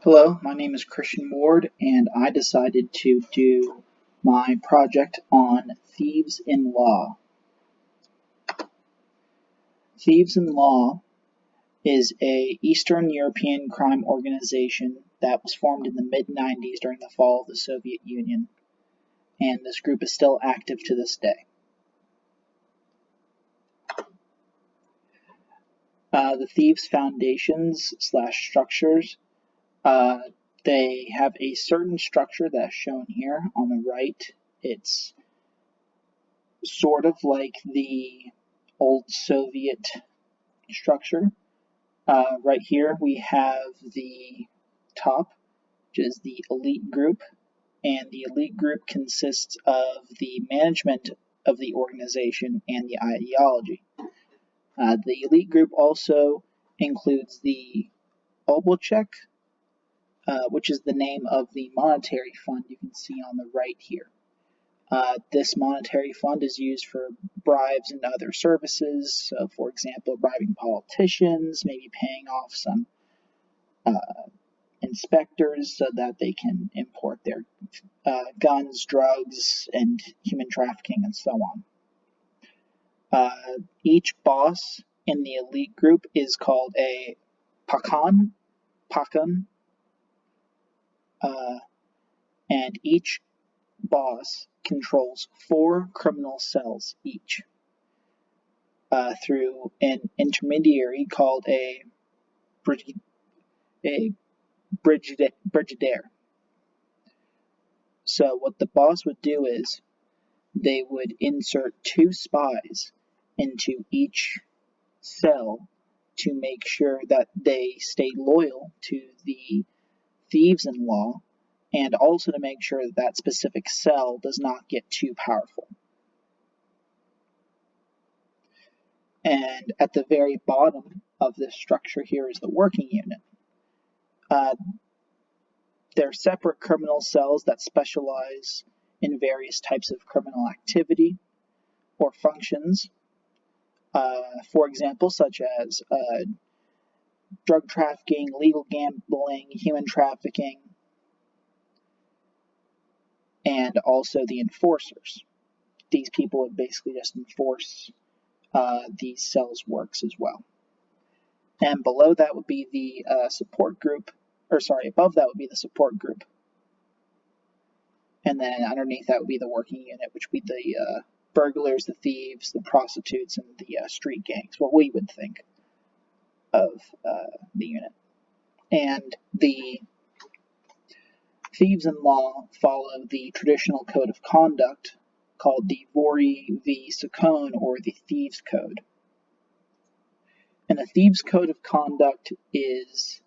Hello, my name is Christian Ward, and I decided to do my project on Thieves in Law. Thieves in Law is a Eastern European crime organization that was formed in the mid-90s during the fall of the Soviet Union, and this group is still active to this day. The Thieves foundations / structures, they have a certain structure that's shown here on the right. It's sort of like the old Soviet structure. Right here we have the top, which is the elite group, and the elite group consists of the management of the organization and the ideology. The elite group also includes the Obolchek, which is the name of the monetary fund you can see on the right here. This monetary fund is used for bribes and other services. So, for example, bribing politicians, maybe paying off some inspectors so that they can import their guns, drugs, and human trafficking, and so on. Each boss in the elite group is called a pakan, and each boss controls 4 criminal cells each through an intermediary called a brigadier. So what the boss would do is they would insert 2 spies into each cell to make sure that they stay loyal to the thieves in law, and also to make sure that that specific cell does not get too powerful. And at the very bottom of this structure here is the working unit. They're separate criminal cells that specialize in various types of criminal activity or functions, for example, such as drug trafficking, legal gambling, human trafficking, and also the enforcers. These people would basically just enforce these cells' works as well. And below that would be the support group, above that would be the support group. And then underneath that would be the working unit, which would be the burglars, the thieves, the prostitutes, and the street gangs, what we would think of the unit. And the thieves in law follow the traditional code of conduct called the Vori v. Sakon, or the Thieves' Code. And the Thieves' Code of Conduct is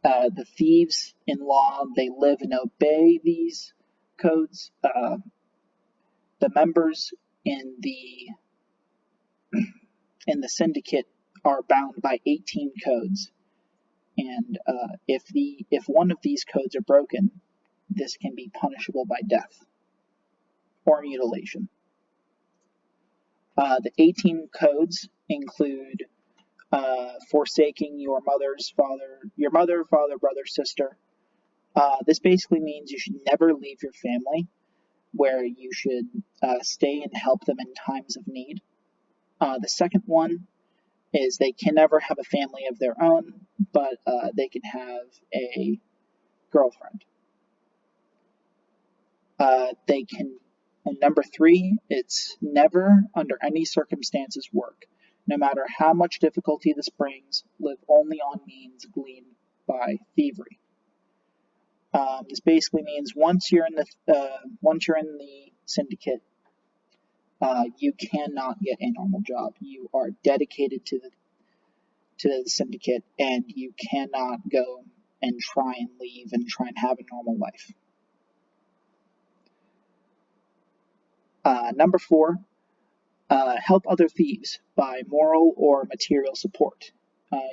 the thieves in law, they live and obey these codes. The members in the syndicate are bound by 18 codes, and if one of these codes are broken, this can be punishable by death or mutilation. The 18 codes include forsaking your mother, father, brother, sister. This basically means you should never leave your family, where you should stay and help them in times of need. The second one is they can never have a family of their own, but they can have a girlfriend. And number 3, it's never, under any circumstances, work. No matter how much difficulty this brings, live only on means gleaned by thievery. This basically means once you're in the syndicate, you cannot get a normal job. You are dedicated to the syndicate, and you cannot go and try and leave and try and have a normal life. Number 4, help other thieves by moral or material support.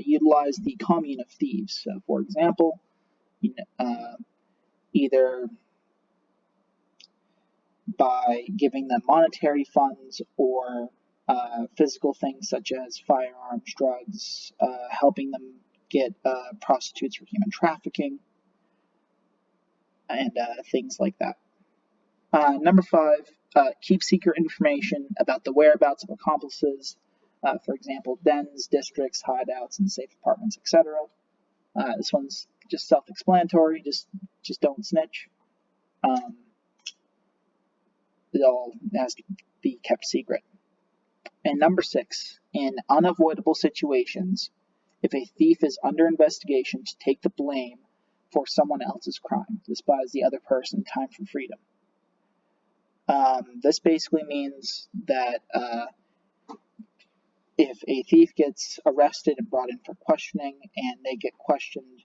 Utilize the commune of thieves. So, for example, either by giving them monetary funds or physical things such as firearms, drugs, helping them get prostitutes for human trafficking, and things like that. Number 5, keep secret information about the whereabouts of accomplices, for example, dens, districts, hideouts, and safe apartments, etc. This one's just self-explanatory, just don't snitch. It all has to be kept secret. And number 6, in unavoidable situations, if a thief is under investigation, to take the blame for someone else's crime. This buys the other person time for freedom. This basically means that if a thief gets arrested and brought in for questioning and they get questioned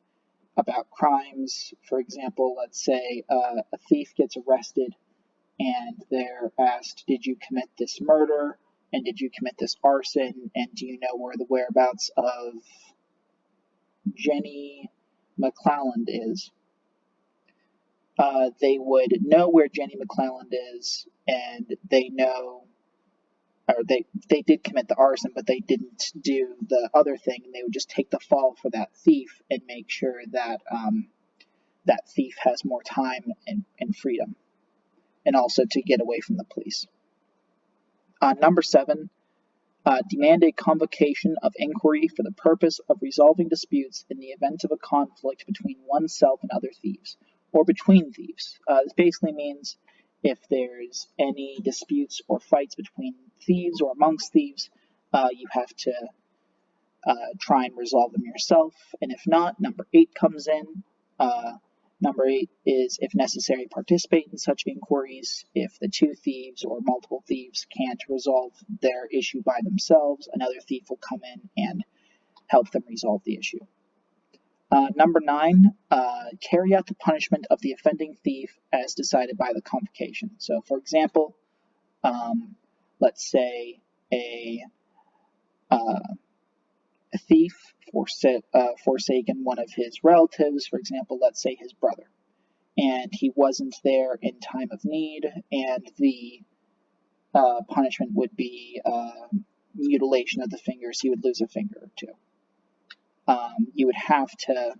about crimes, for example, let's say a thief gets arrested and they're asked, did you commit this murder? And did you commit this arson? And do you know where the whereabouts of Jenny McClelland is? They would know where Jenny McClelland is, and they know, or they did commit the arson, but they didn't do the other thing, and they would just take the fall for that thief and make sure that that thief has more time and freedom, and also to get away from the police. Number 7, demand a convocation of inquiry for the purpose of resolving disputes in the event of a conflict between oneself and other thieves, or between thieves. This basically means if there's any disputes or fights between thieves or amongst thieves, you have to try and resolve them yourself, and if not, number 8 comes in. Number 8 is, if necessary, participate in such inquiries. If the 2 thieves or multiple thieves can't resolve their issue by themselves, another thief will come in and help them resolve the issue. Number 9, carry out the punishment of the offending thief as decided by the convocation. So, for example, let's say a thief forsaken one of his relatives, for example, let's say his brother, and he wasn't there in time of need, and the punishment would be mutilation of the fingers. He would lose a finger or 2. You would have to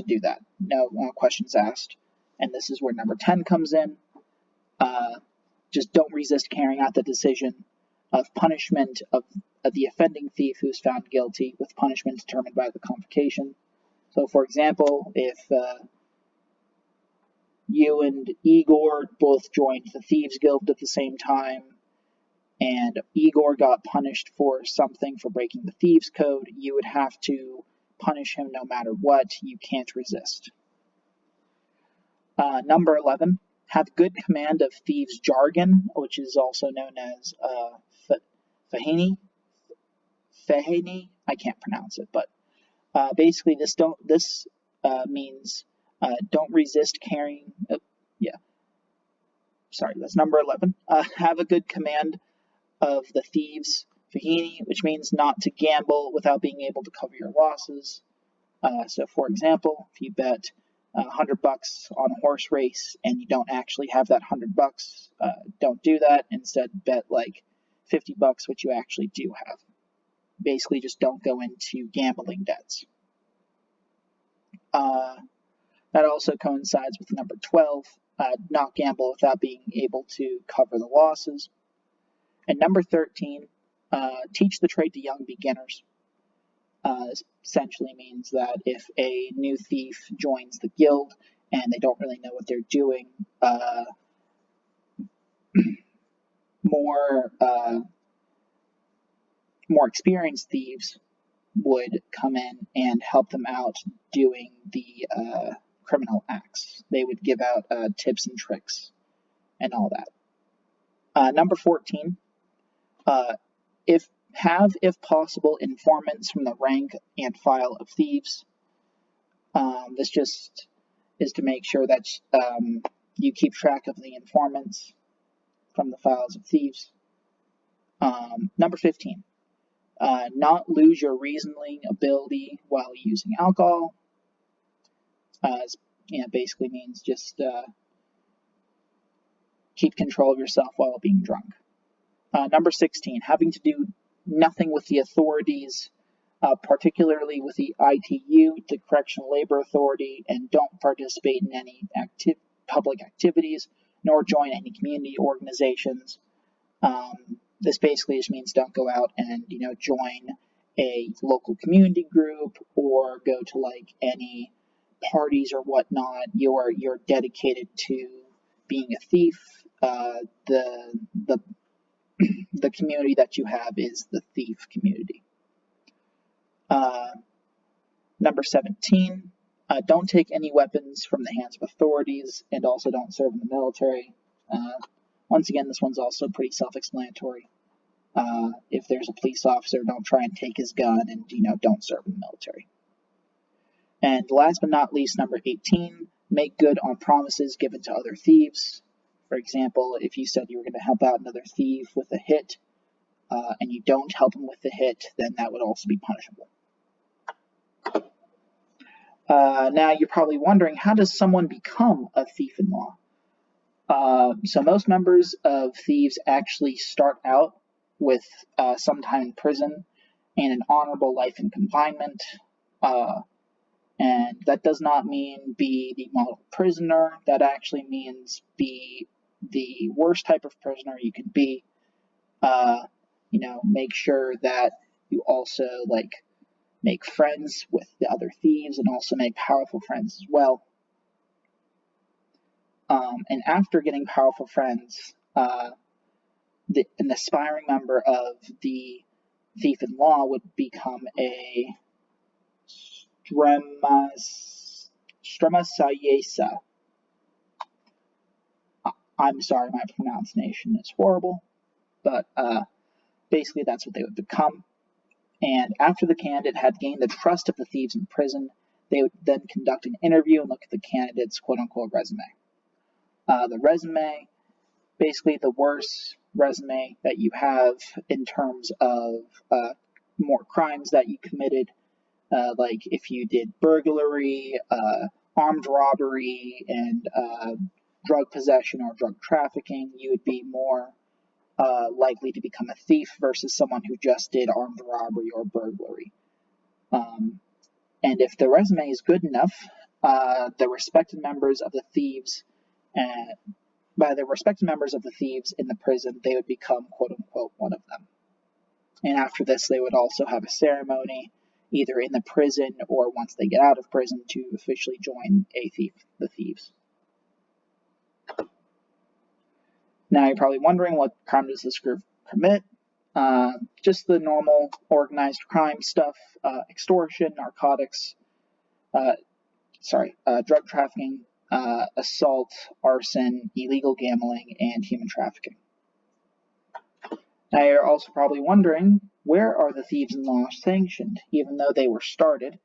do that, no questions asked. And this is where number 10 comes in. Just don't resist carrying out the decision of punishment of the offending thief who is found guilty, with punishment determined by the convocation. So, for example, if you and Igor both joined the Thieves Guild at the same time, and Igor got punished for something for breaking the Thieves Code, you would have to punish him no matter what. You can't resist. Number 11, have good command of thieves' jargon, which is also known as Fahini. I can't pronounce it, but basically this means don't resist carrying. That's number 11. Have a good command of the thieves' Fahini, which means not to gamble without being able to cover your losses. So, for example, if you bet $100 on a horse race and you don't actually have that $100, don't do that. Instead, bet like $50, which you actually do have. Basically, just don't go into gambling debts. That also coincides with number 12, not gamble without being able to cover the losses. And number 13, teach the trade to young beginners. This essentially means that if a new thief joins the guild and they don't really know what they're doing, more experienced thieves would come in and help them out doing the criminal acts. They would give out tips and tricks and all that. Number 14, if possible, informants from the rank and file of thieves. This just is to make sure that you keep track of the informants from the files of thieves. Number 15, not lose your reasoning ability while using alcohol. Basically means just keep control of yourself while being drunk. Number 16, having to do nothing with the authorities particularly with the ITU, the Correctional Labor Authority, and don't participate in any public activities, nor join any community organizations. This basically just means don't go out and join a local community group or go to like any parties or whatnot. You're dedicated to being a thief. The the community that you have is the thief community. Number 17, don't take any weapons from the hands of authorities, and also don't serve in the military. Once again, this one's also pretty self-explanatory. If there's a police officer, don't try and take his gun, and don't serve in the military. And last but not least, number 18, make good on promises given to other thieves. For example, if you said you were going to help out another thief with a hit, and you don't help him with the hit, then that would also be punishable. Now you're probably wondering, how does someone become a thief-in-law? So most members of thieves actually start out with some time in prison and an honorable life in confinement. And that does not mean be the model prisoner. That actually means be the worst type of prisoner you can be. Make sure that you also make friends with the other thieves and also make powerful friends as well. And after getting powerful friends, an aspiring member of the thief-in-law would become a Stremasayesa. I'm sorry, my pronunciation is horrible, but basically that's what they would become. And after the candidate had gained the trust of the thieves in prison, they would then conduct an interview and look at the candidate's quote-unquote resume. The resume, basically the worst resume that you have in terms of more crimes that you committed, like if you did burglary, armed robbery, and drug possession or drug trafficking, you would be more likely to become a thief versus someone who just did armed robbery or burglary. And if the resume is good enough, the respected members of the thieves, by the respected members of the thieves in the prison, they would become quote-unquote one of them. And after this, they would also have a ceremony, either in the prison or once they get out of prison, to officially join the thieves. Now you're probably wondering, what crime does this group commit? Just the normal organized crime stuff: extortion, narcotics, drug trafficking, assault, arson, illegal gambling, and human trafficking. Now you're also probably wondering, where are the thieves-in-law sanctioned? Even though they were started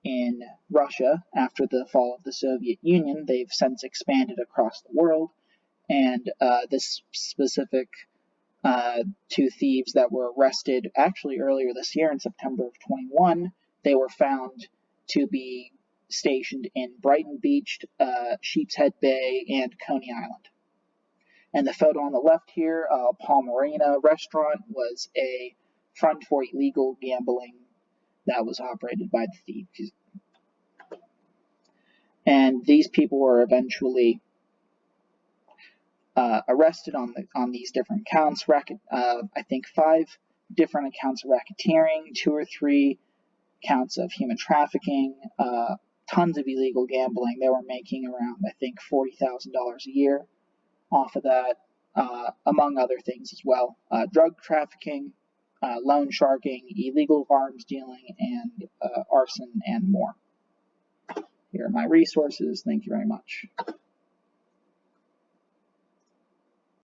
in Russia after the fall of the Soviet Union, they've since expanded across the world. And this specific two thieves that were arrested actually earlier this year in September of 21, they were found to be stationed in Brighton Beach, Sheepshead Bay, and Coney Island. And the photo on the left here, Palmarina Restaurant, was a front for illegal gambling that was operated by the thieves. And these people were eventually arrested on these different counts. I think 5 different accounts of racketeering, 2 or 3 counts of human trafficking, tons of illegal gambling. They were making around, I think, $40,000 a year off of that, among other things as well. Drug trafficking, loan sharking, illegal arms dealing, and arson, and more. Here are my resources. Thank you very much.